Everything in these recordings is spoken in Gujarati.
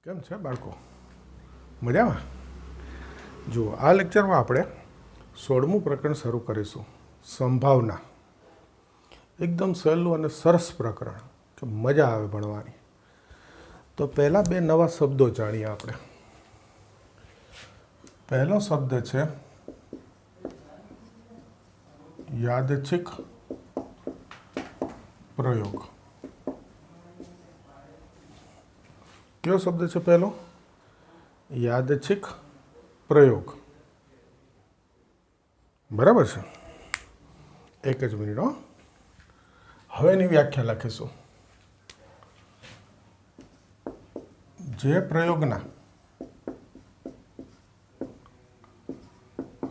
કેમ છે બાળકો? મજામાં? જુઓ, આ લેક્ચરમાં આપણે 16મું પ્રકરણ શરૂ કરીશું. સંભાવના. એકદમ સહેલું અને સરસ પ્રકરણ કે મજા આવે ભણવાની. તો પહેલાં બે નવા શબ્દો જાણીએ આપણે. પહેલો શબ્દ છે યાદચ્છિક પ્રયોગ. કયો શબ્દ છે પહેલો? યાદચ્છિક પ્રયોગ. બરાબર છે? એક જ મિનિટ હો. હવે એની વ્યાખ્યા લખીશું. જે પ્રયોગના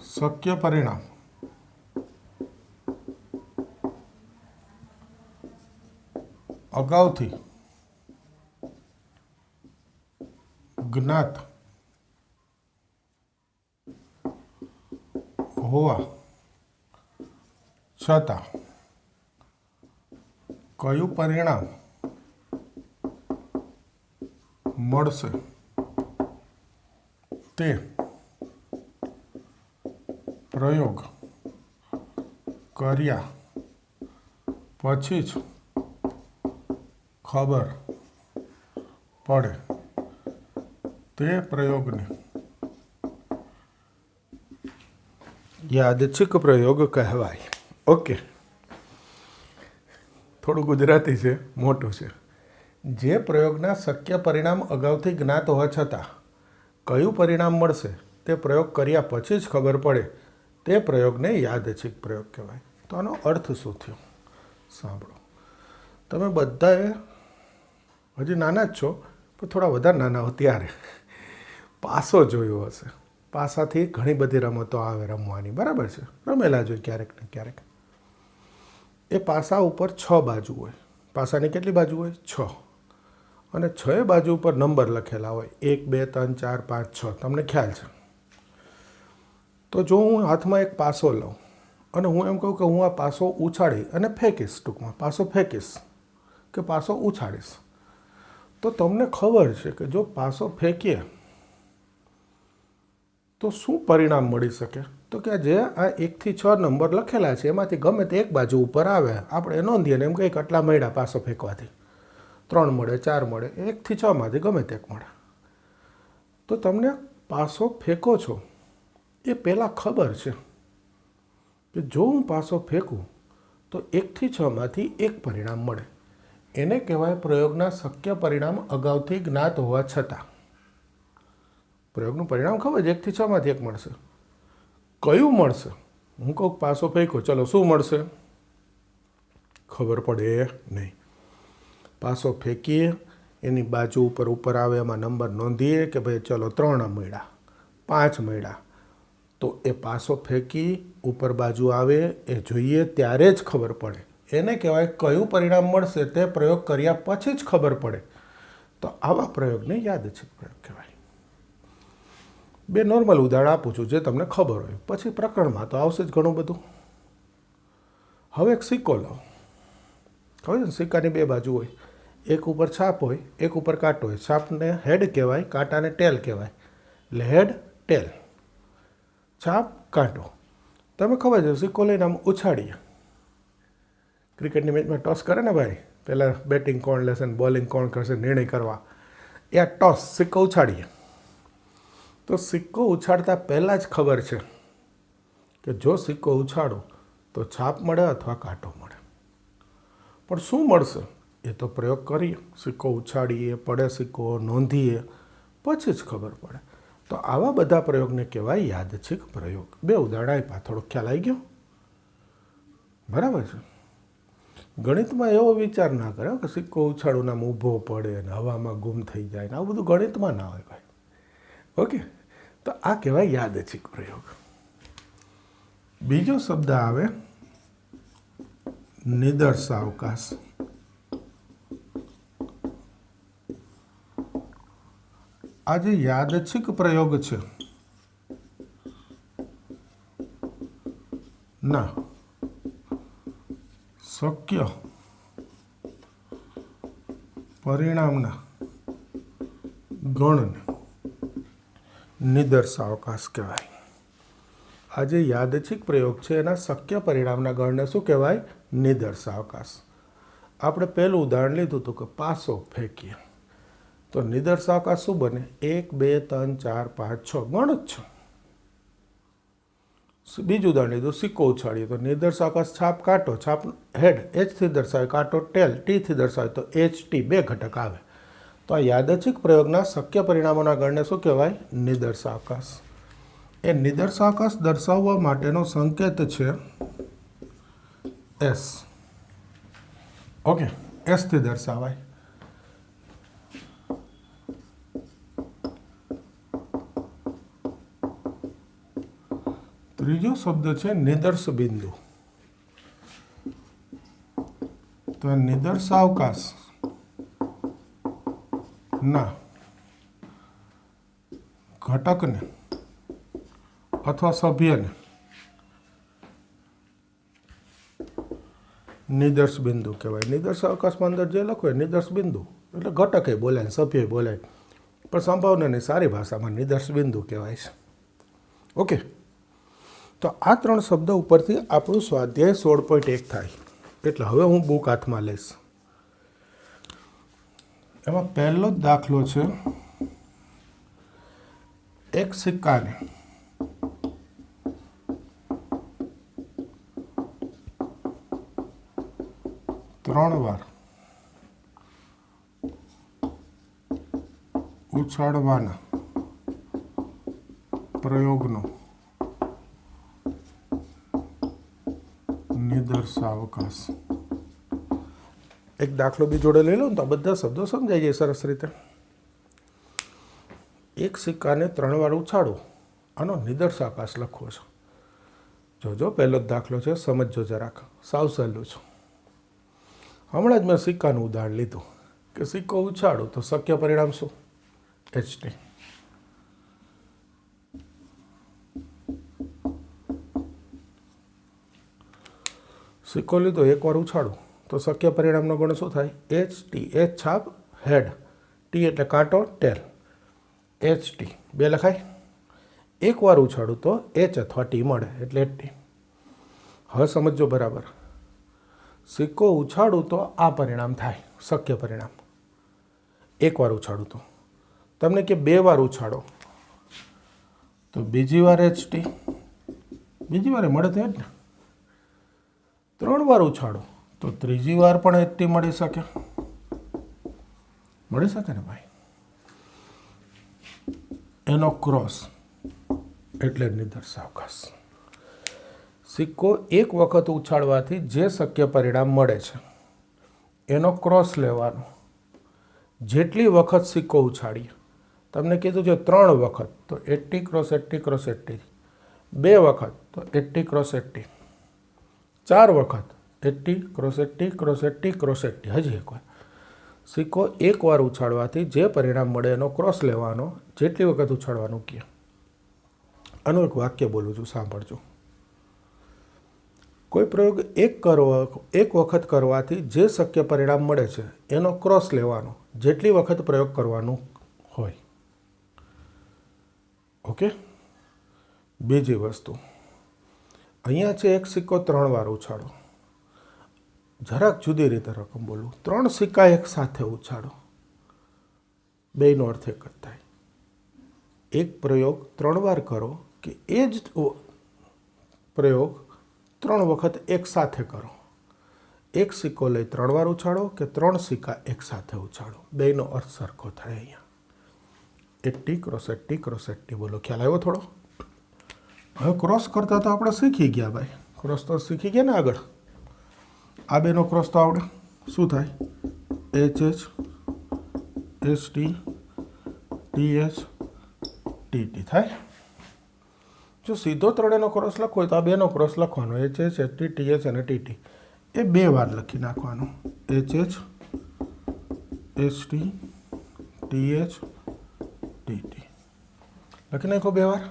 શક્ય પરિણામ અગાઉથી જ્ઞાત હોવા છતાં કયું પરિણામ મળશે તે પ્રયોગ કર્યા પછી જ ખબર પડે તે પ્રયોગને યાદચ્છિક પ્રયોગ કહેવાય. ઓકે, થોડું ગુજરાતી છે, મોટું છે. જે પ્રયોગના શક્ય પરિણામ અગાઉથી જ્ઞાત હોવા છતાં કયું પરિણામ મળશે તે પ્રયોગ કર્યા પછી જ ખબર પડે તે પ્રયોગને યાદચ્છિક પ્રયોગ કહેવાય. તો આનો અર્થ શું થયો સાંભળો. તમે બધાએ હજી નાના જ છો, પણ થોડા વધારે નાના હો ત્યારે પાસો જોયો હશે. પાસાથી ઘણી બધી રમતો આવે રમવાની, બરાબર છે? રમેલા જોઈએ ક્યારેક ને ક્યારેક. એ પાસા ઉપર 6 બાજુ હોય. પાસાની કેટલી બાજુ હોય? 6. અને 6 બાજુ ઉપર નંબર લખેલા હોય, 1 2 3 4 5 6. તમને ખ્યાલ છે? તો જો હું હાથમાં એક પાસો લઉં અને હું એમ કહું કે હું આ પાસો ઉછાળી અને ફેંકીશ, ટૂંકમાં પાસો ફેંકીશ કે પાસો ઉછાળીશ, તો તમને ખબર છે કે જો પાસો ફેંકીએ તો શું પરિણામ મળી શકે? તો કે જે આ 1 થી 6 નંબર લખેલા છે એમાંથી ગમે તે એક બાજુ ઉપર આવે, આપણે નોંધીએ ને એમ કંઈક આટલા મળ્યા પાસો ફેંકવાથી. 3 મળે, 4 મળે, 1 થી 6 માંથી ગમે તે એક મળે. તો તમને પાસો ફેંકો છો એ પહેલાં ખબર છે કે જો હું પાસો ફેંકું તો 1 થી 6 માંથી એક પરિણામ મળે. એને કહેવાય પ્રયોગના શક્ય પરિણામ અગાઉથી જ્ઞાત હોવા છતાં. પ્રયોગનું પરિણામ ખબર છે 1 થી 6 માંથી એક મળશે. કયું મળશે? હું કહું પાસો ફેંકો, ચલો શું મળશે? ખબર પડે નહીં. પાસો ફેંકીએ, એની બાજુ ઉપર આવે એમાં નંબર નોંધીએ કે ભાઈ ચલો 3 મળ્યા, 5 મળ્યા. તો એ પાસો ફેંકી ઉપર બાજુ આવે એ જોઈએ ત્યારે જ ખબર પડે. એને કહેવાય કયું પરિણામ મળશે તે પ્રયોગ કર્યા પછી જ ખબર પડે. તો આવા પ્રયોગને યાદચ્છિક પ્રયોગ કહેવાય. બે નોર્મલ ઉદાહરણ આપું છું જે તમને ખબર હોય, પછી પ્રકરણમાં તો આવશે જ ઘણું બધું. હવે એક સિક્કો લો. ખબર છે? સિક્કાની 2 બાજુ હોય. એક ઉપર છાપ હોય, એક ઉપર કાંટો હોય. છાપને હેડ કહેવાય, કાંટાને ટેલ કહેવાય. એટલે હેડ ટેલ, છાપ કાંટો. તમે ખબર છે સિક્કો લઈને આમ ઉછાળીએ. ક્રિકેટની મેચમાં ટોસ કરે ને ભાઈ, પહેલાં બેટિંગ કોણ લેશે ને બોલિંગ કોણ કરશે નિર્ણય કરવા, એ આ ટોસ સિક્કો ઉછાળીએ. તો સિક્કો ઉછાળતા પહેલાં જ ખબર છે કે જો સિક્કો ઉછાળો તો છાપ મળે અથવા કાંટો મળે. પણ શું મળશે એ તો પ્રયોગ કરીએ, સિક્કો ઉછાળીએ, પડે સિક્કો, નોંધીએ, પછી જ ખબર પડે. તો આવા બધા પ્રયોગને કહેવાય યાદચ્છિક પ્રયોગ. 2 ઉદાહરણ આપ્યા, થોડો ખ્યાલ આવી ગયો? બરાબર છે? ગણિતમાં એવો વિચાર ના કરે કે સિક્કો ઉછાળું નામ ઊભો પડે ને હવામાં ગુમ થઈ જાય ને, આવું બધું ગણિતમાં ના હોય ભાઈ. ઓકે, તો આ કહેવાય યાદચ્છિક પ્રયોગ. બીજો શબ્દ આવે નિદર્શાવકાશ. આ જે યાદચ્છિક પ્રયોગ છે ના શક્ય પરિણામના ગણને નિદર્શાવકાશ કહેવાય. આ જે યાદચ્છિક પ્રયોગ છે એના શક્ય પરિણામના ગણને શું કહેવાય? નિદર્શાવકાશ. આપણે પહેલું ઉદાહરણ લીધું હતું કે પાસો ફેંકીએ, તો નિદર્શાવકાશ શું બને? 1 2 3 4 5 6 ગણ જ છે. બીજું ઉદાહરણ લીધું સિક્કો ઉછાળીએ, તો નિદર્શાવકાશ છાપ કાંટો, છાપ હેડ એચથી દર્શાવે, કાંટો ટેલ ટીથી દર્શાવે, તો એચ ટી 2 ઘટક આવે. તો આ યાદચ્છિક પ્રયોગના શક્ય પરિણામોના ગણને શું કહેવાય? નિદર્શાવકાશ. એ નિદર્શાવકાશ દર્શાવવા માટેનો સંકેત છે એસ. ઓકે, એસથી દર્શાવાય. ત્રીજો શબ્દ છે નિદર્શ બિંદુ. તો નિદર્શાવકાશ ના ઘટકને અથવા સભ્યને નિદર્શ બિંદુ કહેવાય. નિદર્શાવકાશમાં અંદર જે લખો નિદર્શ બિંદુ એટલે ઘટકે બોલાય, સભ્ય બોલાય, પણ સંભાવનાની સારી ભાષામાં નિદર્શ બિંદુ કહેવાય છે. ઓકે, તો આ 3 શબ્દ ઉપરથી આપણું સ્વાધ્યાય 16.1 થાય. એટલે હવે હું બુક હાથમાં લઈશ. એમાં પહેલો જ દાખલો છે, એક સિક્કાને ત્રણ વાર ઉછાળવાના પ્રયોગનો નિદર્શાવકાશ. એક દાખલો બી જોડે લઈ લો ને તો બધા શબ્દો સમજાઈ જાય સરસ રીતે. એક સિક્કાને 3 વાર ઉછાળો, આનો નિદર્શાવકાશ લખવો છે. જોજો, પહેલો જ દાખલો છે, સમજજો જરાક, સાવ સહેલું છે. હમણાં જ મેં સિક્કાનું ઉદાહરણ લીધું કે સિક્કો ઉછાળો તો શક્ય પરિણામ શું? એચટી. સિક્કો લીધો, 1 વાર ઉછાળો તો શક્ય પરિણામનો ગણ શું થાય? H T. એચ છાપ હેડ, ટી એટલે કાંટો ટેલ, એચ ટી 2 લખાય. 1 વાર ઉછાળું તો એચ અથવા ટી મળે એટલે ટી. હવે સમજો બરાબર. સિક્કો ઉછાળું તો આ પરિણામ થાય, શક્ય પરિણામ. 1 વાર ઉછાળું તો તમને કે 2 વાર ઉછાળો તો બીજી વાર એચ ટી, બીજી વારે મળે તો જ ને. 3 વાર ઉછાળો તો ત્રીજી વાર પણ એચ ટી મળી શકે, મળી શકે ને ભાઈ. એનો ક્રોસ એટલે નિદર્શાવકાશ. સિક્કો 1 વખત ઉછાળવાથી જે શક્ય પરિણામ મળે છે એનો ક્રોસ લેવાનો. જેટલી વખત સિક્કો ઉછાળીએ, તમને કીધું છે 3 વખત તો 80 ક્રોસ 80 ક્રોસ 80, 2 વખત તો 80 ક્રોસ 80, 4 વખત 80 ક્રોસ 80 ક્રોસ 80 ક્રોસ 80. હજી એકવાર, સિક્કો 1 વાર ઉછાળવાથી જે પરિણામ મળે એનો ક્રોસ લેવાનો, જેટલી વખત ઉછાળવાનું કહે. આનું એક વાક્ય બોલું છું, સાંભળજો. કોઈ પ્રયોગ એક વખત કરવાથી જે શક્ય પરિણામ મળે છે એનો ક્રોસ લેવાનો, જેટલી વખત પ્રયોગ કરવાનું હોય. ઓકે. બીજી વસ્તુ, અહીંયા છે એક સિક્કો 3 વાર ઉછાળો. જરાક જુદી રીતે રકમ બોલું. 3 સિક્કા એક સાથે ઉછાળો, બેયનો અર્થ એક જ થાય. એક પ્રયોગ 3 વાર કરો કે એ જ પ્રયોગ 3 વખત એક સાથે કરો. એક સિક્કો લઈ 3 વાર ઉછાળો કે 3 સિક્કા એક સાથે ઉછાળો, બેયનો અર્થ સરખો થાય. અહીંયા 80 ક્રોસ 80 ક્રોસ 80 બોલો. ખ્યાલ આવ્યો થોડો? હવે ક્રોસ કરતા તો આપણે શીખી ગયા ભાઈ. ક્રોસ તો શીખી ગયા ને આગળ. આ બેનો ક્રોસ તો આવડે. શું થાય? H H, H T, T H, T T થાય. જો સીધો 3નો ક્રોસ લખવો હોય તો આ બેનો ક્રોસ લખવાનો, H H, H T, T H અને ટી ટી. એ 2 વાર લખી નાખવાનો. H H, H T, T H, T T લખી નાખો 2 વાર.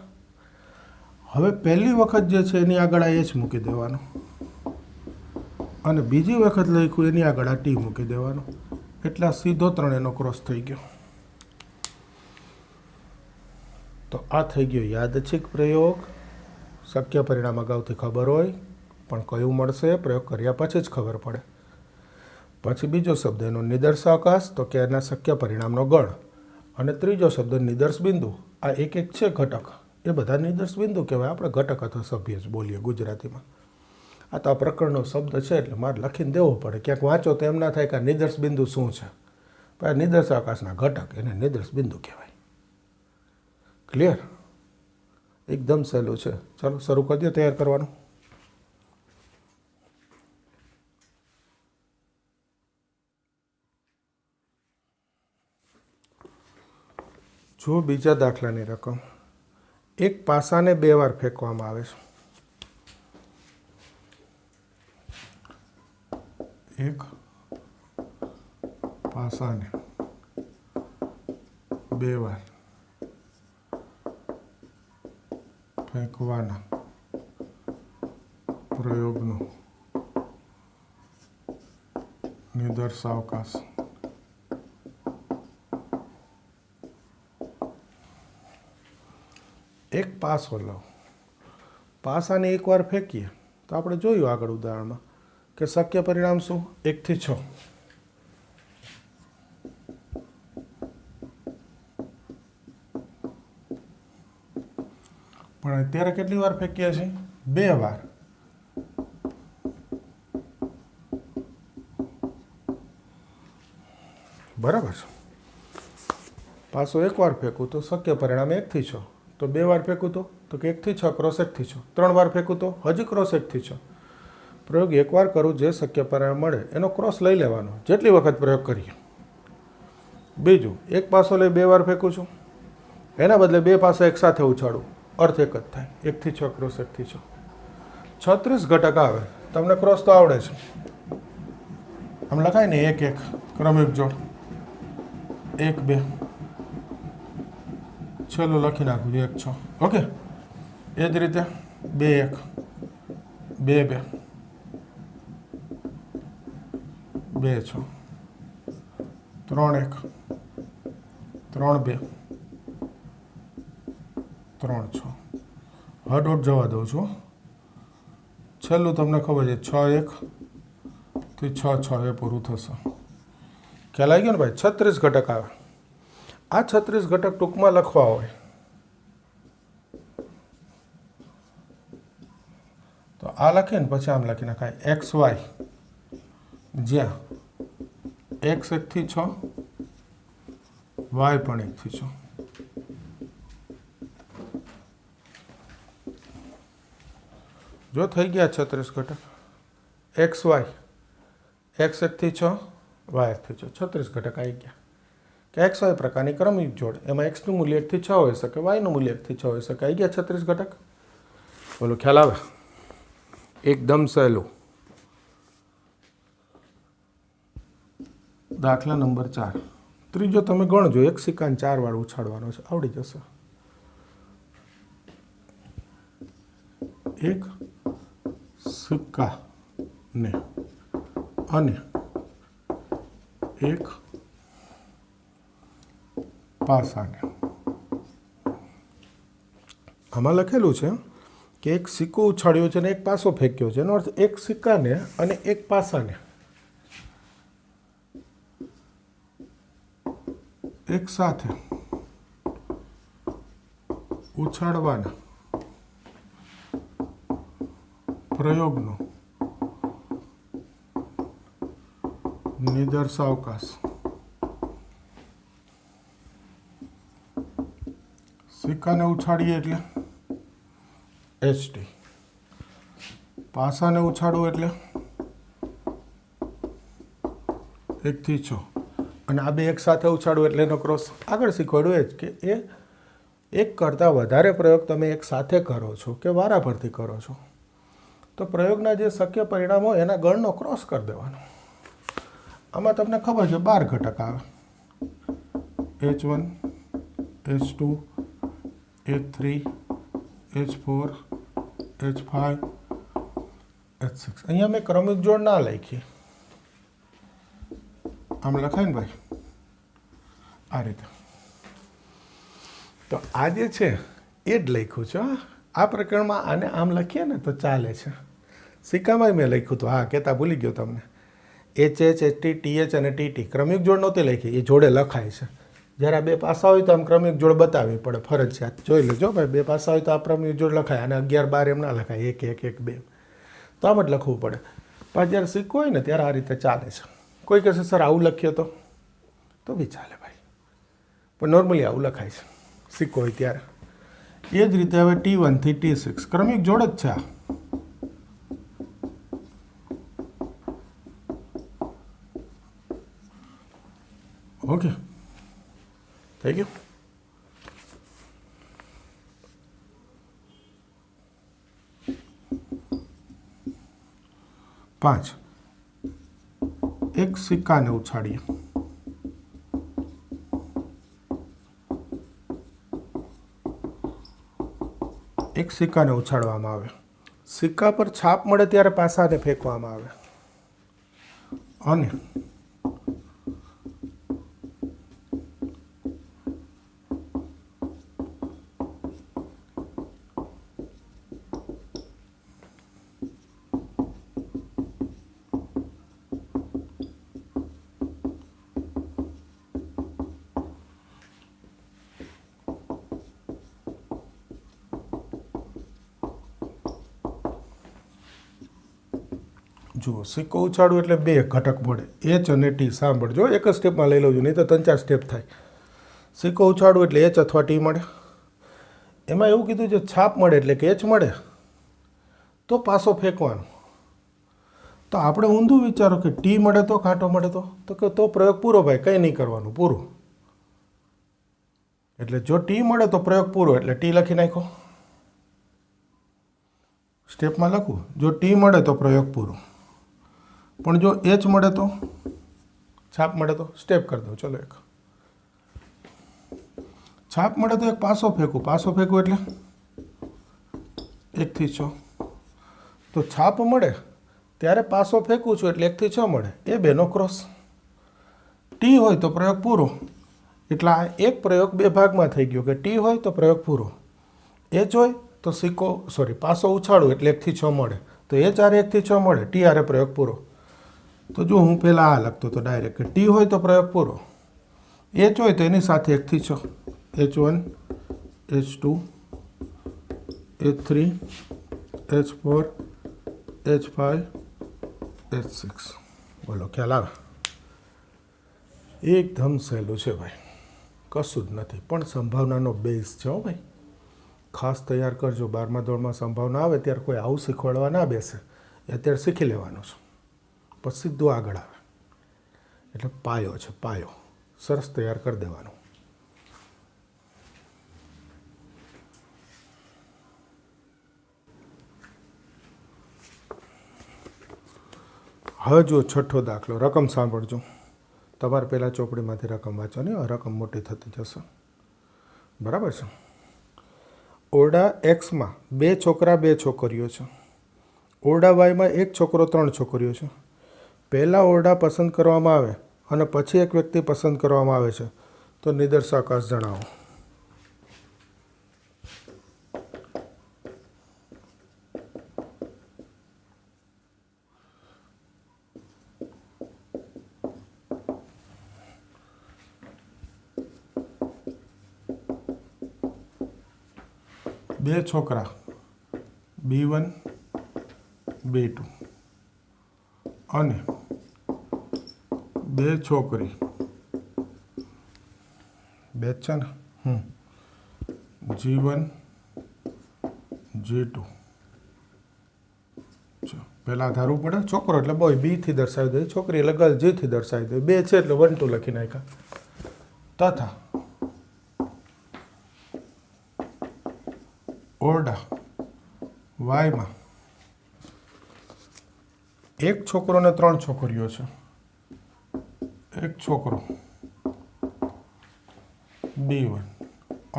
હવે પહેલી વખત જે છે એની આગળ આ એચ મૂકી દેવાનો, અને બીજી વખત લખ્યું એની આગળ આ ટી મૂકી દેવાનો. એટલે આ સીધો 3નો ક્રોસ થઈ ગયો. તો આ થઈ ગયો યાદચ્છિક પ્રયોગ. શક્ય પરિણામ અગાઉથી ખબર હોય પણ કયું મળશે પ્રયોગ કર્યા પછી જ ખબર પડે. પછી બીજો શબ્દ એનો નિદર્શાવકાશ, તો કે એના શક્ય પરિણામનો ગણ. અને ત્રીજો શબ્દ નિદર્શ બિંદુ. આ એક એક છે ઘટક, એ બધા નિદર્શ બિંદુ કહેવાય. આપણે ઘટક અથવા સભ્ય જ બોલીએ ગુજરાતીમાં. આ તો આ પ્રકરણનો શબ્દ છે એટલે મારે લખીને દેવો પડે. ક્યાંક વાંચો તો એમ ના થાય કે આ નિદર્શ બિંદુ શું છે. પણ નિદર્શાવકાશના ઘટક એને નિદર્શ બિંદુ કહેવાય. ક્લિયર? એકદમ સહેલું છે. ચાલો શરૂ કરી દો તૈયાર કરવાનું. જો બીજા દાખલાની રકમ એક પાસાને 2 વાર ફેંકવામાં આવે છે. એક પાસાને 2 વાર ફેંકવાના પ્રયોગનો નિદર્શાવકાશ. એક પાસો લો. પાસાને એકવાર ફેંકીએ તો આપણે જોયું આગળ ઉદાહરણમાં કે શક્ય પરિણામ શું? 1 થી 6. પણ અત્યારે કેટલી વાર ફેંકીએ છીએ? 2 વાર. બરાબર છે. પાસો એકવાર ફેંકું તો શક્ય પરિણામ 1 થી 6. તો 2 વાર ફેંકું તો કે 1 થી 6 ક્રોસ 1 થી 6. 3 વાર ફેંકું તો હજી ક્રોસ 1 થી 6. પ્રયોગ એકવાર કરું જે શક્ય પરિણામ મળે એનો ક્રોસ લઈ લેવાનો જેટલી વખત પ્રયોગ કરીએ. બીજું, એક પાસો લઈ 2 વાર ફેંકું છું, એના બદલે 2 પાસા એકસાથે ઉછાળું, અર્થ એક જ થાય. 1 થી 6 ક્રોસ 1 થી 6. 36 ઘટક આવે. તમને ક્રોસ તો આવડે છે. આમ લખાય ને 1 1 ક્રમિક જોડ. 1 2 છેલ્લું લખી નાખું 1 6. ઓકે. એ જ રીતે 2 1 2 2 2 6 3 1 3 2 3 6. હડોટ જવા દઉં છું. છેલ્લું તમને ખબર છે 6 1 થી 6 6 એ પૂરું થશે. ખ્યાલ આવી ગયો ને ભાઈ? 36 ઘટક આવે. આ 36 ઘટક ટૂંકમાં લખવા હોય તો આ લખીને પછી આમ લખી નાખાય એક્સ વાય, જ્યાં એક્સ 1 થી 6, વાય પણ 1 થી 6. જો થઈ ગયા 36 ઘટક. એક્સ વાય, એક્સ 1 થી 6, વાય 1 થી 6, 36 ઘટક આવી ગયા. કે એક્સ વાય પ્રકારની ક્રમિક જોડ, એમાં એક્સનું મૂલ્ય 1 થી 6 હોઈ શકે, વાયનું મૂલ્ય 1 થી 6 હોઈ શકે. આવી ગયા 36 ઘટક. બોલો, ખ્યાલ આવે? એકદમ સહેલું. દાખલા નંબર 4. ત્રીજો તમે ગણજો. એક સિક્કાને 4 વાર ઉછાળવાનો છે, આવડી જશે. એક સિક્કાને અને એક પાસાને. આમાં લખેલું છે કે એક સિક્કો ઉછાળ્યો છે અને એક પાસો ફેંક્યો છે. એનો અર્થ એક સિક્કાને અને એક પાસાને એક સાથે ઉછાળવાના પ્રયોગનો નિદર્શાવકાશ. સિક્કાને ઉછાળીએ એટલે HT, પાસાને ઉછાળવું એટલે 1 થી 6, અને આ બે એક સાથે ઉછાળવું એટલે એનો ક્રોસ. આગળ શીખવાડ્યું એ જ કે એ એક કરતાં વધારે પ્રયોગ તમે એક સાથે કરો છો કે વારાફરતી કરો છો તો પ્રયોગના જે શક્ય પરિણામો એના ગણનો ક્રોસ કરી દેવાનો. આમાં તમને ખબર છે 12 ઘટક આવે. H1 H2 H3 H4 H5 H6. અહીંયા મેં ક્રમિક જોડ ના લખી, આમ લખાય ને ભાઈ, આ રીતે. તો આ જે છે એ જ લખ્યું છે. આ પ્રકરણમાં આને આમ લખીએ ને તો ચાલે છે. સિક્કામાં મેં લખ્યું હતું, હા કહેતા ભૂલી ગયો તમને. HH, HT, TH અને TT ક્રમિક જોડ નહોતી લખી, એ જોડે લખાય છે. જ્યારે આ બે પાસા હોય તો આમ ક્રમિક જોડ બતાવવી પડે, ફરજિયાત. જોઈ લેજો ભાઈ, બે પાસા હોય તો આ ક્રમિક જોડ લખાય, અને 11, 12 એમ ના લખાય, 1, 1, 1, 2 તો આમ જ લખવું પડે. પણ જ્યારે સિક્કો હોય ને ત્યારે આ રીતે ચાલે છે. કોઈ કહેશે સર આવું લખ્યો તો બી ચાલે ભાઈ, પણ નોર્મલી આવું લખાય છે સિક્કો હોય ત્યારે. એ જ રીતે હવે T1 થી T6 ક્રમિક જોડ જ છે આ. ઓકે, થઈ ગયું. પાંચ, એક સિક્કાને ઉછાળીએ. એક સિક્કાને ઉછાળવામાં આવે. સિક્કા પર છાપ મળે ત્યારે પાસાને ફેંકવામાં આવે. અને જુઓ, સિક્કો ઉછાળવું એટલે બે ઘટક મળે, H અને T. સાંભળજો, એક જ સ્ટેપમાં લઈ લઉં, નહીં તો 3-4 સ્ટેપ થાય. સિક્કો ઉછાળવું એટલે H અથવા T મળે. એમાં એવું કીધું છે છાપ મળે એટલે કે H મળે તો પાસો ફેંકવાનો. તો આપણે ઊંધું વિચારો કે T મળે તો કાંટો મળે તો કે તો પ્રયોગ પૂરો ભાઈ, કંઈ નહીં કરવાનું, પૂરું. એટલે જો T મળે તો પ્રયોગ પૂરો, એટલે T લખી નાખો. સ્ટેપમાં લખું, જો T મળે તો પ્રયોગ પૂરો. પણ જો H મળે તો, છાપ મળે તો, સ્ટેપ કરી દો. ચલો, એક છાપ મળે તો એક પાસો ફેંકું. પાસો ફેંકું એટલે 1 થી 6. તો છાપ મળે ત્યારે પાસો ફેંકું છું એટલે 1 થી 6 મળે, એ બેનો ક્રોસ. T હોય તો પ્રયોગ પૂરો, એટલે આ એક પ્રયોગ બે ભાગમાં થઈ ગયો કે T હોય તો પ્રયોગ પૂરો, H હોય તો પાસો ઉછાળું એટલે 1 થી 6 મળે, તો H આરે 1 થી 6 મળે, T આરે પ્રયોગ પૂરો. તો જો હું પહેલાં આ લખતો તો ડાયરેક્ટ કે T હોય તો પ્રયોગ પૂરો, H હોય તો એની સાથે 1 થી 6, H1, H2, H3, H4, H5, H6. બોલો, ખ્યાલ આવે? એકદમ સહેલું છે ભાઈ, કશું જ નથી. પણ સંભાવનાનો બેઝ છે હો ભાઈ, ખાસ તૈયાર કરજો. 12મા ધોરણમાં સંભાવના આવે ત્યારે કોઈ આવું શીખવાડવા ના બેસે, એ અત્યારે શીખી લેવાનું છે, પછી સીધું આગળ આવે. એટલે પાયો છે, પાયો સરસ તૈયાર કરી દેવાનો. હવે જુઓ છઠ્ઠો દાખલો. રકમ સાંભળજો. તમારે પહેલાં ચોપડીમાંથી રકમ વાંચવાની, રકમ મોટી થતી જશે, બરાબર છે? ઓરડા એક્સમાં 2 છોકરા 2 છોકરીઓ છે. ઓરડા વાયમાં 1 છોકરો 3 છોકરીઓ છે. પહેલાં ઓરડા પસંદ કરવામાં આવે અને પછી એક વ્યક્તિ પસંદ કરવામાં આવે છે, તો નિદર્શક અર્થ જણાવો. બે છોકરા B1, B2 અને 2 છોકરી, બે છે ને, G1, G2. પહેલાં ધારવું પડે, છોકરો એટલે બોય B થી દર્શાવી દે, છોકરી એટલે ગર્લ G થી દર્શાવી દે. 2 છે એટલે 1, 2 લખી નાખ્યા. તથા ઓરડા વાયમાં 1 છોકરો ને 3 છોકરીઓ છે. 1 છોકરો B1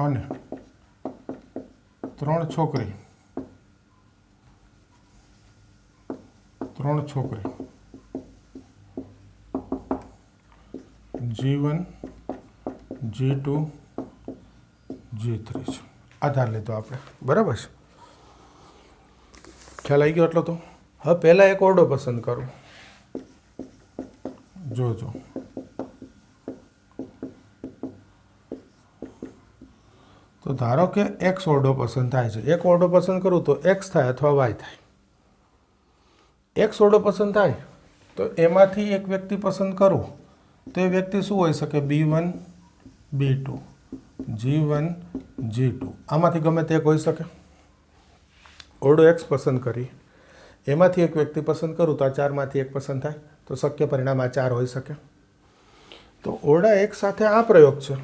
અને 3 છોકરી G1, G2, G3 છે. આધાર લીધો આપણે, બરાબર છે. ખ્યાલ આવી ગયો એટલો તો. હવે પહેલાં એક ઓરડો પસંદ કરું. જોજો, તો ધારો કે એક્સ ઓરડો પસંદ થાય છે. એક ઓરડો પસંદ કરું તો એક્સ થાય અથવા વાય થાય. એક્સ ઓરડો પસંદ થાય તો એમાંથી એક વ્યક્તિ પસંદ કરું તો એ વ્યક્તિ શું હોઈ શકે? B1 B2 G1 G2, આમાંથી ગમે તે એક હોઈ શકે. ઓરડો એક્સ પસંદ કરી એમાંથી એક વ્યક્તિ પસંદ કરું તો આ ચારમાંથી એક પસંદ થાય, તો શક્ય પરિણામ આ ચાર હોઈ શકે. તો ઓરડા એક સાથે આ પ્રયોગ છે,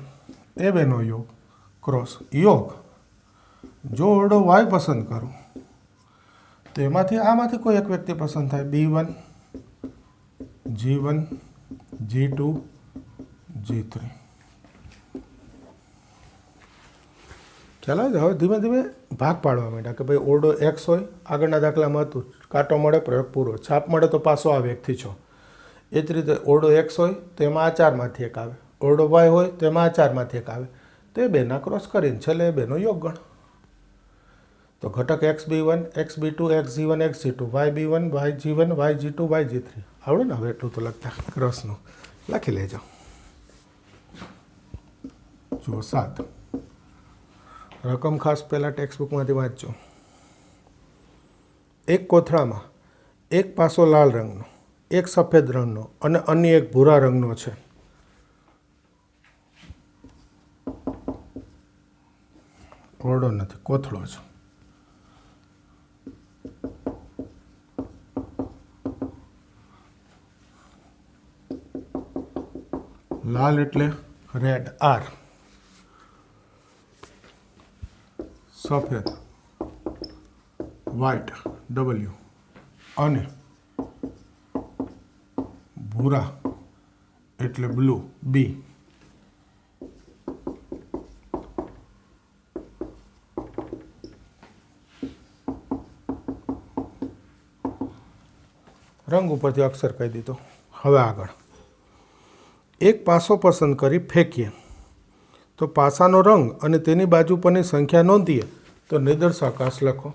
એ બેનો યોગ ક્રોસ યોગ. જો ઓરડો વાય પસંદ કરું તો એમાંથી આમાંથી કોઈ એક વ્યક્તિ પસંદ થાય, B1 G1 G2 G3. ચાલો હવે ધીમે ધીમે ભાગ પાડવા માંડ્યા કે ભાઈ ઓરડો એક્સ હોય, આગળના દાખલામાં હતું કાંટો મળે પ્રયોગ પૂરો, છાપ મળે તો પાછો આવે 1 થી 6. એ જ રીતે ઓરડો એક્સ હોય તો એમાં આ ચારમાંથી એક આવે, ઓરડો વાય હોય તો એમાં આ ચારમાંથી એક આવે. તો એ બેના ક્રોસ કરીને છેલ્લે એ બેનો યોગ ગણ. તો ઘટક XB1 XB2 XG1 XG2 YB1 YG1 YG2 YG3 આવડે ને? હવે એટલું તો લખતા ક્રોસનું લખી લેજો. જુઓ 7. રકમ ખાસ પહેલાં ટેક્સ્ટ બુકમાંથી વાંચજો. એક કોથળામાં એક પાસો લાલ રંગનો, એક સફેદ રંગનો અને અન્ય એક ભૂરા રંગનો છે. ઓરડો નથી, કોથળો છે. લાલ એટલે રેડ R, સફેદ વ્હાઇટ W અને ભૂરા એટલે બ્લુ B. રંગ ઉપરથી અક્ષર કહી દીધો. હવે આગળ એક પાસો પસંદ કરી ફેંકીએ તો પાસાનો રંગ અને તેની બાજુ પરની સંખ્યા નોંધીએ તો નિદર્શાકાશ લખો.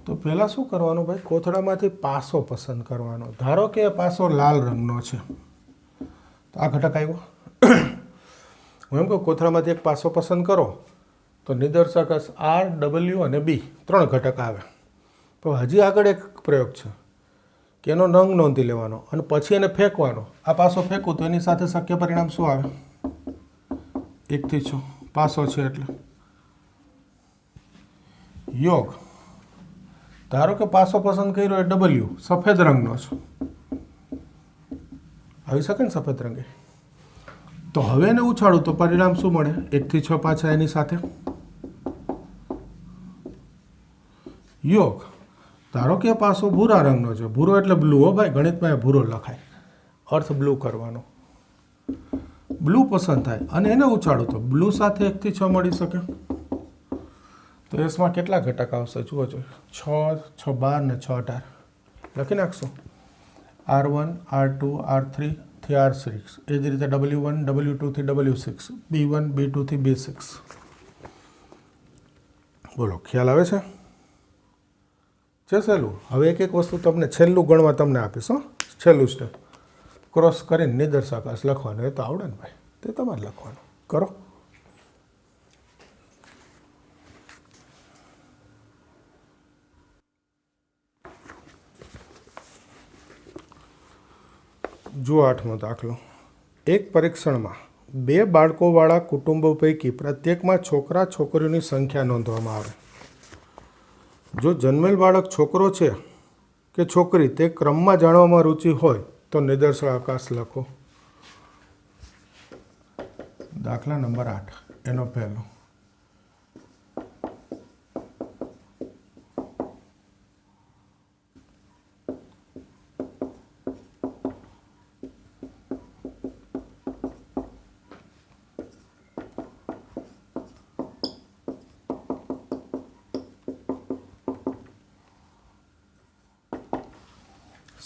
તો પહેલાં શું કરવાનું ભાઈ? કોથળામાંથી પાસો પસંદ કરવાનો. ધારો કે પાસો લાલ રંગનો છે તો આ ઘટક આવ્યો. હું એમ કહું કોથળામાંથી એક પાસો પસંદ કરો તો નિદર્શાકાશ R W અને B 3 ઘટક આવે. પણ હજી આગળ એક પ્રયોગ છે કે એનો રંગ નોંધી લેવાનો અને પછી એને ફેંકવાનો. આ પાસો ફેંકું તો એની સાથે શક્ય પરિણામ શું આવે? 1 થી 6 પાસો છે એટલે યોગ. ધારો કે પાસો પસંદ કર્યો એ W સફેદ રંગનો છે, આવી શકે ને સફેદ રંગે. તો હવે એને ઉછાળું તો પરિણામ શું મળે? 1 થી 6 પાછા એની સાથે યોગ. ધારો કે પાસો ભૂરા રંગનો છે, ભૂરો એટલે બ્લુ. હો ભાઈ, ગણિતમાં એ ભૂરો લખાય, અર્થ બ્લુ કરવાનો. બ્લુ પસંદ થાય અને એને ઉછાળું તો બ્લુ સાથે 1 થી 6 મળી શકે. તો એસમાં કેટલા ઘટક આવશે? જુઓ છો, 6 6 12 ને 6 18 લખી નાખશો. R1 R2 R3 થી R6, એ જ રીતે W1 W2 થી W6, B1 B2 થી B6. બોલો, ખ્યાલ આવે છે? સહેલું. હવે એક એક વસ્તુ તમને છેલ્લું ગણવા તમને આપીશ. છેલ્લું સ્ટેપ ક્રોસ કરીને નિદર્શાકાશ લખવાનું. એ તો આવડે ને ભાઈ, તે તમારે લખવાનું. કરો. જુઓ 8મો દાખલો. એક પરીક્ષણમાં 2 બાળકોવાળા કુટુંબો પૈકી પ્રત્યેકમાં છોકરા છોકરીઓની સંખ્યા નોંધવામાં આવે. જો જન્મેલ બાળક છોકરો છે કે છોકરી તે ક્રમમાં જાણવામાં રુચિ હોય તો નિદર્શાકાશ લખો. દાખલા નંબર 8 એનો પહેલો.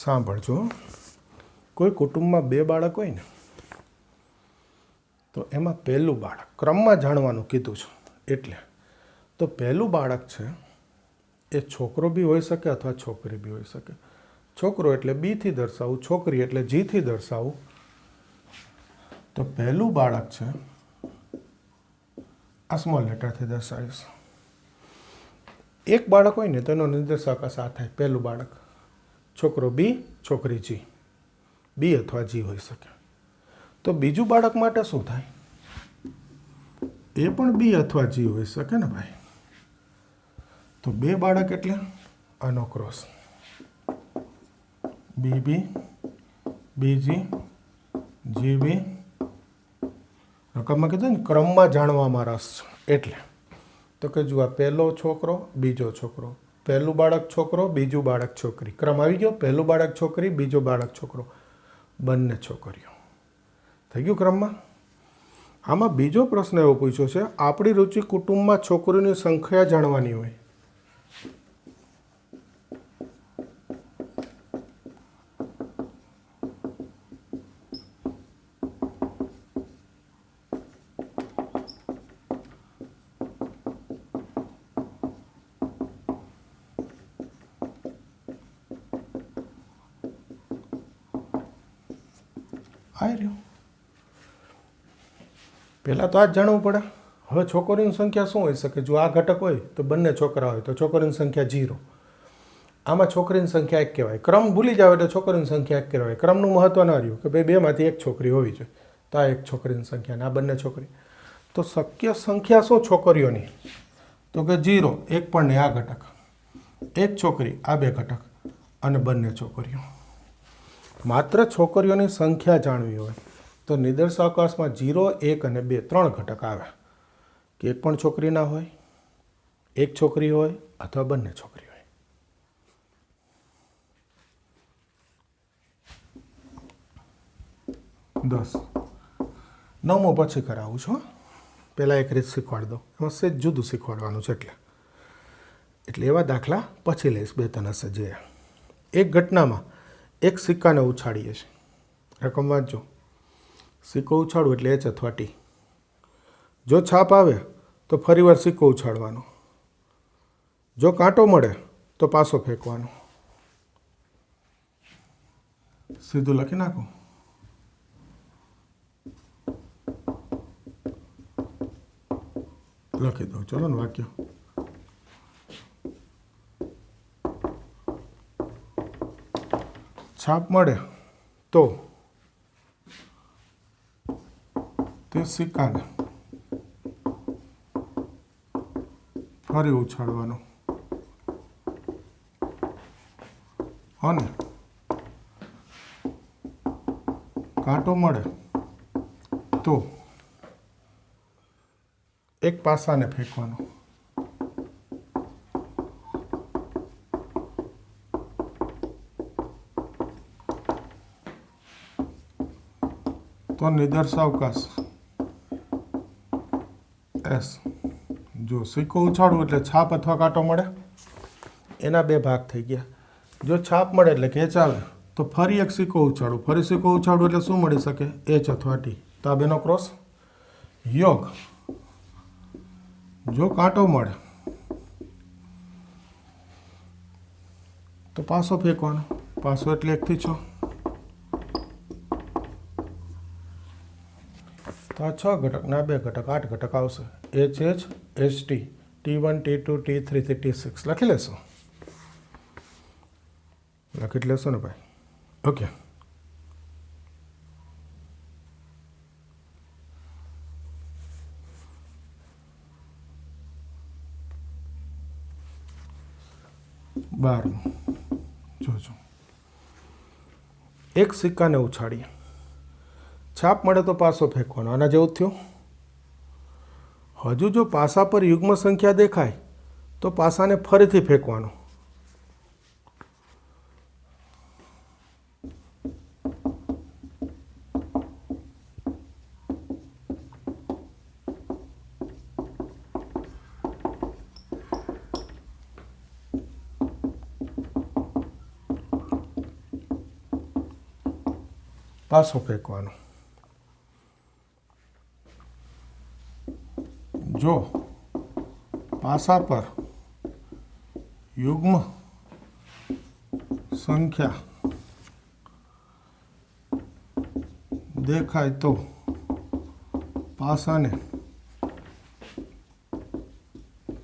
સાંભળજો. કોઈ કુટુંબમાં 2 બાળક હોય ને તો એમાં પહેલું બાળક ક્રમમાં જાણવાનું કીધું છે એટલે તો પહેલું બાળક છે એ છોકરો બી હોઈ શકે અથવા છોકરી બી હોઈ શકે. છોકરો એટલે બીથી દર્શાવું, છોકરી એટલે જીથી દર્શાવું. તો પહેલું બાળક છે આ સ્મોલ લેટરથી દર્શાવીશ. એક બાળક હોય ને તો એનો નિર્દેશક આ થાય. પહેલું બાળક છોકરો બી, છોકરી જી, બી અથવા જી હોઈ શકે. તો બીજું બાળક માટે શું થાય? એ પણ બી અથવા જી હોઈ શકે ને ભાઈ. તો 2 બાળક એટલે આનો ક્રોસ બી બી, બી જી, જી બી. રકમમાં કીધું ને ક્રમમાં જાણવામાં રસ છે એટલે તો કે જુઓ પહેલો છોકરો, બીજો છોકરો, પહેલું બાળક છોકરો, બીજું બાળક છોકરી. ક્રમ આવી ગયો. પહેલું બાળક છોકરી, બીજો બાળક છોકરો, બંને છોકરીઓ. થઈ ગયું ક્રમમાં. આમાં બીજો પ્રશ્ન એવો પૂછ્યો છે આપણી રુચિ કુટુંબમાં છોકરીઓની સંખ્યા જાણવાની હોય. આવી રહ્યું. પહેલાં તો આ જ જાણવું પડે. હવે છોકરીઓની સંખ્યા શું હોઈ શકે? જો આ ઘટક હોય તો બંને છોકરા હોય તો છોકરીની સંખ્યા 0. આમાં છોકરીની સંખ્યા 1 કહેવાય. ક્રમ ભૂલી જાવ એટલે છોકરીની સંખ્યા 1 કહેવાય. ક્રમનું મહત્વ ના રહ્યું કે ભાઈ 2માંથી 1 છોકરી હોવી જોઈએ. તો આ 1 છોકરીની સંખ્યા ને આ બંને છોકરી. તો શક્ય સંખ્યા શું છોકરીઓની? તો કે 0, 1 પણ ને આ ઘટક, 1 છોકરી, આ 2 ઘટક અને બંને છોકરીઓ. માત્ર છોકરીઓની સંખ્યા જાણવી હોય તો નિદર્શાવકાશમાં 0, 1 અને 2 3 ઘટક આવે કે 1 પણ છોકરી ના હોય, 1 છોકરી હોય અથવા બંને છોકરી હોય. દસ 9મો પછી કરાવું છું. પહેલાં એક રીત શીખવાડી દો. એમાં સેજ જુદું શીખવાડવાનું છે એટલે એવા દાખલા પછી લઈશ. 2-3 હશે જે એક ઘટનામાં એક સિક્કાને ઉછાળીએ છીએ. રકમ વાંચજો. સિક્કો ઉછાળવું એટલે H અથવા T. જો છાપ આવે તો ફરીવાર સિક્કો ઉછાળવાનો. જો કાંટો મળે તો પાસો ફેંકવાનો. સીધું લખી નાખો. લખી દો. ચલો ને વાક્ય. છાપ મળે તો તે સિક્કાને ફરી ઉછાળવાનો અને કાંટો મળે તો એક પાસાને ફેંકવાનો. તો નિદર્શાવકાશ S. જો સિક્કો ઉછાળવું એટલે છાપ અથવા કાંટો મળે, એના 2 ભાગ થઈ ગયા. જો છાપ મળે એટલે કે H આવે તો ફરી એક સિક્કો ઉછાળવું, ફરી સિક્કો ઉછાળવું એટલે શું મળી શકે? H અથવા T. તો આ બેનો ક્રોસ યોગ. જો કાંટો મળે તો પાસો ફેંકવાનો. પાસો એટલે 1 થી 6. તો આ 6 ઘટક ના 2 ઘટક 8 ઘટક આવશે. H H H T T1 T2 T3 થી T6 લખી લેશો. લખી લેશો ને ભાઈ. ઓકે. જોજો. એક સિક્કાને ઉછાળીએ. છાપ મળે તો પાસો ફેંકવાનો. આના જેવું થયું. હજુ જો પાસા પર યુગ્મ સંખ્યા દેખાય તો પાસાને ફરીથી ફેંકવાનો. પાસો ફેંકવાનો. જો પાસા પર યુગ્મ સંખ્યા દેખાય તો પાસાને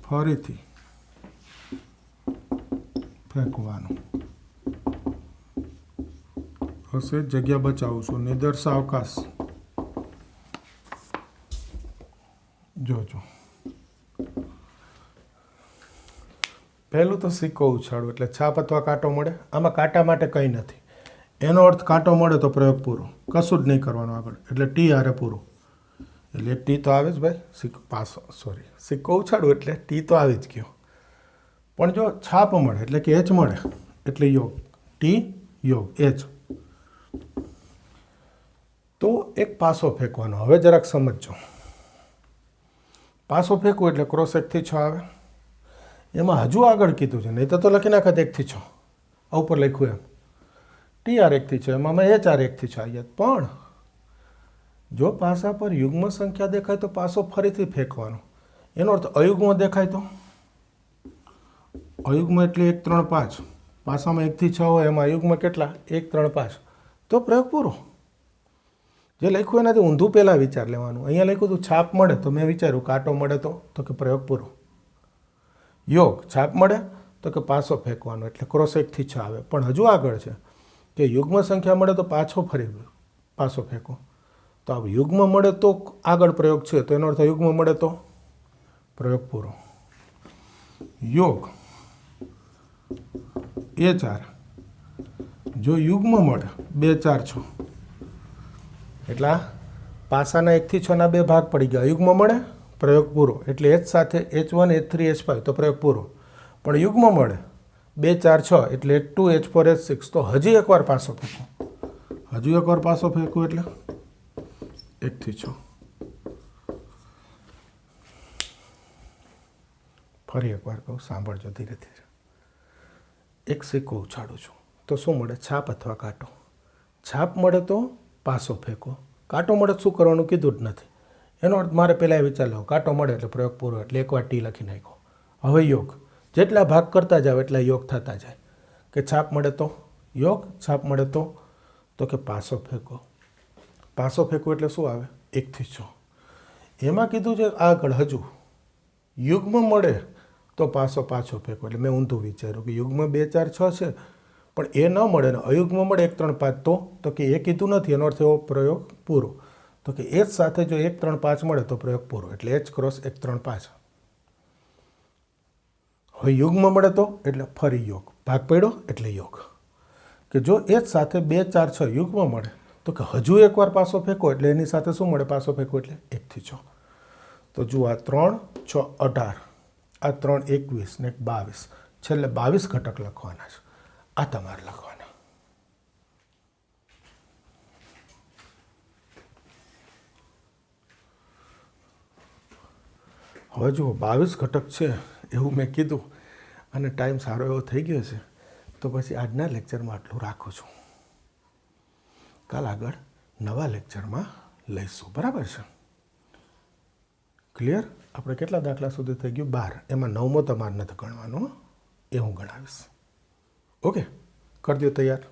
ફરીથી ફેંકવાનું. હશે જગ્યા બચાવું છું. નિદર્શાવકાશ જોજો. પહેલું તો સિક્કો ઉછાળવું એટલે છાપ અથવા કાંટો મળે. આમાં કાંટા માટે કંઈ નથી. એનો અર્થ કાંટો મળે તો પ્રયોગ પૂરો, કશું જ નહીં કરવાનું આગળ. એટલે ટી હારે પૂરું. એટલે ટી તો આવે જ ભાઈ. સિક્કો ઉછાળવું એટલે ટી તો આવી જ ગયો. પણ જો છાપ મળે એટલે કે એચ મળે એટલે યોગ. ટી યોગ એચ. તો એક પાસો ફેંકવાનો. હવે જરાક સમજજો. પાસો ફેંકવું એટલે ક્રોસ 1 થી 6 આવે. એમાં હજુ આગળ કીધું છે, નહીં તો લખી નાખત 1 થી 6. આ ઉપર લખ્યું એમ ટી આર 1 થી 6, એમાં મેં એચ આર 1 થી 6 આવ્યા. પણ જો પાસા પર યુગ્મ સંખ્યા દેખાય તો પાસો ફરીથી ફેંકવાનો. એનો અર્થ અયુગ્મ દેખાય તો અયુગ્મ એટલે 1 3 5. પાસામાં 1 થી 6 હોય, એમાં અયુગ્મ કેટલા? 1 3 5. તો પ્રયોગ પૂરો. જે લખ્યું એનાથી ઊંધું પહેલાં વિચાર લેવાનું. અહીંયા લખ્યું હતું છાપ મળે તો મેં વિચાર્યું કાંટો મળે તો કે પ્રયોગ પૂરો. યોગ છાપ મળે તો કે પાસો ફેંકવાનો એટલે ક્રોસ 1 થી 6 આવે. પણ હજુ આગળ છે કે યુગ્મ સંખ્યા મળે તો ફરી પાસો ફેંકો. તો આ યુગ્મ મળે તો આગળ પ્રયોગ છે, તો એનો અર્થ યુગ્મ મળે તો પ્રયોગ પૂરો. યોગ એ 4. જો યુગ્મ મળે 2 4 6 એટલા પાસાના 1 થી 6 ના 2 ભાગ પડી ગયા. યુગ્મ મળે પ્રયોગ પૂરો. એટલે એચ સાથે H1 H3 H5 તો પ્રયોગ પૂરો. પણ યુગ્મ મળે 2 4 6 એટલે H2 H4 H6 તો હજી એકવાર પાસો ફેંકો. હજુ એકવાર પાસો ફેંકવું એટલે 1 થી 6. ફરી એકવાર કહું, સાંભળજો ધીરે ધીરે. એક સિક્કો ઉછાળું છું તો શું મળે? છાપ અથવા કાંટો. છાપ મળે તો પાસો ફેંકો. કાંટો મળે શું કરવાનું કીધું જ નથી. એનો અર્થ મારે પહેલાં એ વિચાર લો, કાંટો મળે એટલે પ્રયોગ પૂરો. એટલે એકવાર ટી લખી નાખો. હવે યોગ. જેટલા ભાગ કરતા જાવ એટલા યોગ થતા જાય. કે છાપ મળે તો યોગ, છાપ મળે તો કે પાસો ફેંકો. પાસો ફેંકો એટલે શું આવે? 1 થી 6. એમાં કીધું છે આગળ હજુ યુગ્મ મળે તો પાછો ફેંકો. એટલે મેં ઊંધું વિચાર્યું કે યુગ્મ 2 4 6 છે, પણ એ ન મળે ને અયુગ્મ મળે 1 3 5 તો કે એ કીધું નથી. એનો અર્થ એવો પ્રયોગ પૂરો. તો કે એચ સાથે જો 1 3 5 મળે તો પ્રયોગ પૂરો. એટલે એચ ક્રોસ 1 3 5. હવે યુગ્મ મળે તો એટલે ફરી યોગ. ભાગ પડ્યો એટલે યોગ. કે જો એચ સાથે 2 4 6 યુગ્મ મળે તો કે હજુ એકવાર પાસો ફેંકો. એટલે એની સાથે શું મળે? પાસો ફેંકો એટલે 1 થી 6. તો જુઓ આ 3 6 18, આ 3 21 ને 22. છેલ્લે 22 ઘટક લખવાના છે. આ તમારે લખવાના. હવે જુઓ 22 ઘટક છે એવું મેં કીધું અને ટાઈમ સારો એવો થઈ ગયો છે, તો પછી આજના લેક્ચરમાં આટલું રાખું છું. કાલ આગળ નવા લેક્ચરમાં લઈશું. બરાબર છે? ક્લિયર? આપણે કેટલા દાખલા સુધી થઈ ગયું? 12. એમાં 9મો તમારે નથી ગણવાનો, એ હું ગણાવીશ. ઓકે, કરી દો તૈયાર.